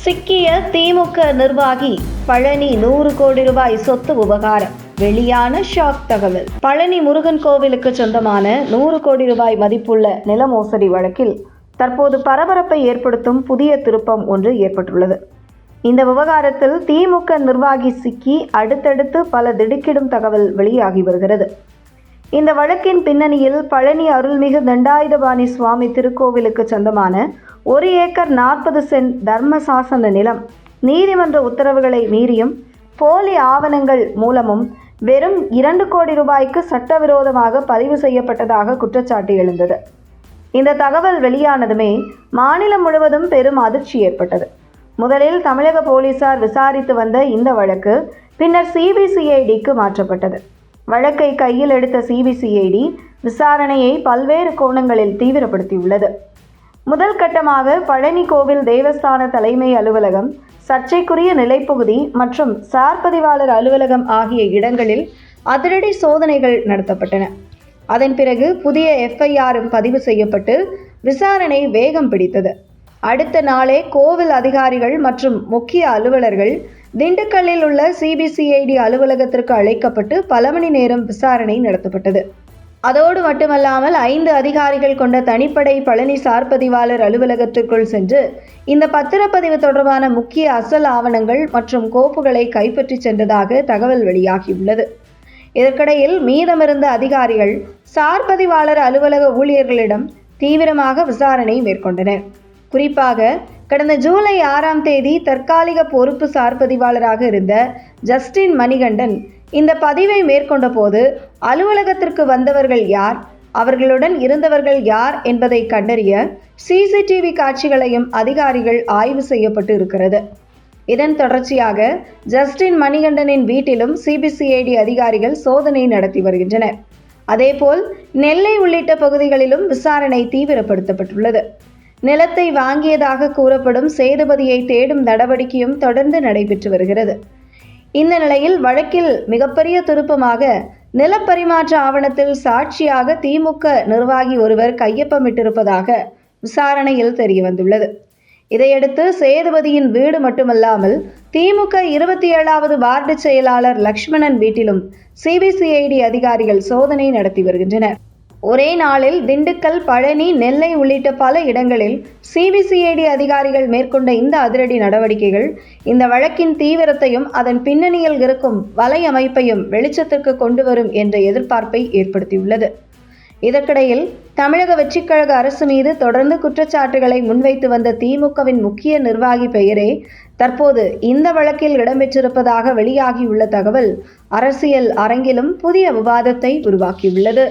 சிக்கிய திமுக நிர்வாகி பழனி 100 கோடி ரூபாய் சொத்து விவகாரம். வெளியான ஷாக் தகவல். பழனி முருகன் கோவிலுக்கு சொந்தமான 100 கோடி ரூபாய் மதிப்புள்ள நில மோசடி வழக்கில் தற்போது பரபரப்பை ஏற்படுத்தும் புதிய திருப்பம் ஒன்று ஏற்பட்டுள்ளது. இந்த விவகாரத்தில் திமுக நிர்வாகி சிக்கி அடுத்தடுத்து பல திடுக்கிடும் தகவல் வெளியாகி வருகிறது. இந்த வழக்கின் பின்னணியில் பழனி அருள்மிகு தண்டாயுதபாணி சுவாமி திருக்கோவிலுக்கு சொந்தமான 1 ஏக்கர் 40 சென்ட் தர்மசாசன நிலம் நீதிமன்ற உத்தரவுகளை மீறியும் போலி ஆவணங்கள் மூலமும் வெறும் 2 கோடி ரூபாய்க்கு சட்டவிரோதமாக பதிவு செய்யப்பட்டதாக குற்றச்சாட்டு எழுந்தது. இந்த தகவல் வெளியானதுமே மாநிலம் முழுவதும் பெரும் அதிர்ச்சி ஏற்பட்டது. முதலில் தமிழக போலீசார் விசாரித்து வந்த இந்த வழக்கு பின்னர் சிபிசிஐடிக்கு மாற்றப்பட்டது. வழக்கை கையில் எடுத்த சிபிசிஐடி விசாரணையை பல்வேறு கோணங்களில் தீவிரப்படுத்தியுள்ளது. முதல் கட்டமாக பழனி கோவில் தேவஸ்தான தலைமை அலுவலகம், சர்ச்சைக்குரிய நிலைப்பகுதி மற்றும் சார்பதிவாளர் அலுவலகம் ஆகிய இடங்களில் அதிரடி சோதனைகள் நடத்தப்பட்டன. அதன் பிறகு புதிய எஃப்ஐஆரும் பதிவு செய்யப்பட்டு விசாரணை வேகம் பிடித்தது. அடுத்த நாளே கோவில் அதிகாரிகள் மற்றும் முக்கிய அலுவலர்கள் திண்டுக்கல்லில் உள்ள சிபிசிஐடி அலுவலகத்திற்கு அழைக்கப்பட்டு பல மணி நேரம் விசாரணை நடத்தப்பட்டது. அதோடு மட்டுமல்லாமல் 5 அதிகாரிகள் கொண்ட தனிப்படை பழனி சார்பதிவாளர் அலுவலகத்திற்குள் சென்று இந்த பத்திரப்பதிவு தொடர்பான முக்கிய அசல் ஆவணங்கள் மற்றும் கோப்புகளை கைப்பற்றி சென்றதாக தகவல் வெளியாகியுள்ளது. இதற்கிடையில் மீதமிருந்த அதிகாரிகள் சார்பதிவாளர் அலுவலக ஊழியர்களிடம் தீவிரமாக விசாரணை மேற்கொண்டனர். குறிப்பாக கடந்த ஜூலை 6ஆம் தேதி தற்காலிக பொறுப்பு சார்பதிவாளராக இருந்த ஜஸ்டின் மணிகண்டன் இந்த பதிவை மேற்கொண்ட போது அலுவலகத்திற்கு வந்தவர்கள் யார், அவர்களுடன் இருந்தவர்கள் யார் என்பதை கண்டறிய சிசிடிவி காட்சிகளையும் அதிகாரிகள் ஆய்வு செய்யப்பட்டு இருக்கிறது. இதன் தொடர்ச்சியாக ஜஸ்டின் மணிகண்டனின் வீட்டிலும் சிபிசிஐடி அதிகாரிகள் சோதனை நடத்தி வருகின்றனர். அதேபோல் நெல்லை உள்ளிட்ட பகுதிகளிலும் விசாரணை தீவிரப்படுத்தப்பட்டுள்ளது. நிலத்தை வாங்கியதாக கூறப்படும் சேதுபதியை தேடும் நடவடிக்கையும் தொடர்ந்து நடைபெற்று வருகிறது. இந்த நிலையில் வழக்கில் மிகப்பெரிய திருப்பமாக நிலப்பரிமாற்ற ஆவணத்தில் சாட்சியாக திமுக நிர்வாகி ஒருவர் கையொப்பமிட்டிருப்பதாக விசாரணையில் தெரியவந்துள்ளது. இதையடுத்து சேதுபதியின் வீடு மட்டுமல்லாமல் திமுக 27வது வார்டு செயலாளர் லக்ஷ்மணன் வீட்டிலும் சிபிசிஐடி அதிகாரிகள் சோதனை நடத்தி வருகின்றனர். ஒரே நாளில் திண்டுக்கல், பழனி, நெல்லை உள்ளிட்ட பல இடங்களில் சிபிசிஐடி அதிகாரிகள் மேற்கொண்ட இந்த அதிரடி நடவடிக்கைகள் இந்த வழக்கின் தீவிரத்தையும் அதன் பின்னணியில் இருக்கும் வலையமைப்பையும் வெளிச்சத்திற்கு கொண்டு வரும் என்ற எதிர்பார்ப்பை ஏற்படுத்தியுள்ளது. இதற்கிடையில் தமிழக வெற்றிக்கழக அரசு மீது தொடர்ந்து குற்றச்சாட்டுகளை முன்வைத்து வந்த திமுகவின் முக்கிய நிர்வாகி பெயரே தற்போது இந்த வழக்கில் இடம்பெற்றிருப்பதாக வெளியாகியுள்ள தகவல் அரசியல் அரங்கிலும் புதிய விவாதத்தை உருவாக்கியுள்ளது.